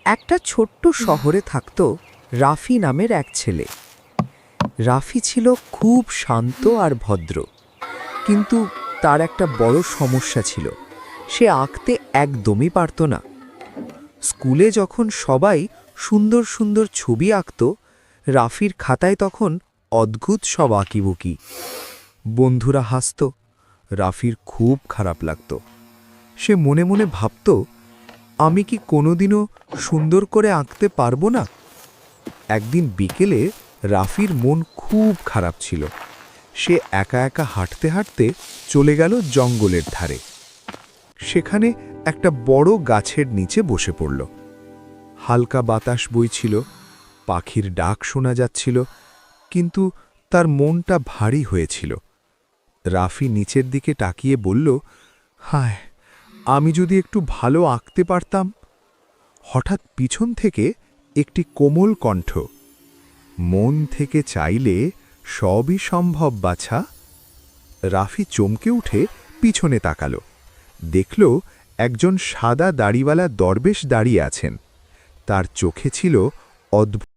একটা ছোট্ট শহরে থাকত রাফি নামের এক ছেলে। রাফি ছিল খুব শান্ত আর ভদ্র, কিন্তু তার একটা বড় সমস্যা ছিল, সে আঁকতে একদমই পারত না। স্কুলে যখন সবাই সুন্দর সুন্দর ছবি আঁকত, রাফির খাতায় তখন অদ্ভুত সব আঁকিবুকি। বন্ধুরা হাসত, রাফির খুব খারাপ লাগত। সে মনে মনে ভাবত, আমি কি কোনোদিনও সুন্দর করে আঁকতে পারবো না। একদিন বিকেলে রাফির মন খুব খারাপ ছিল। সে একা একা হাঁটতে হাঁটতে চলে গেল জঙ্গলের ধারে। সেখানে একটা বড় গাছের নিচে বসে পড়ল। হালকা বাতাস বইছিল, পাখির ডাক শোনা যাচ্ছিল, কিন্তু তার মনটা ভারী হয়েছিল। রাফি নিচের দিকে তাকিয়ে বলল, হায়, আমি যদি একটু ভালো আঁকতে পারতাম। হঠাৎ পিছন থেকে একটি কোমল কণ্ঠ, মন থেকে চাইলে সবই সম্ভব বাছা। রাফি চমকে উঠে পিছনে তাকাল। দেখল একজন সাদা দাড়িওয়ালা দরবেশ দাঁড়িয়ে আছেন। তার চোখে ছিল অদ্ভুত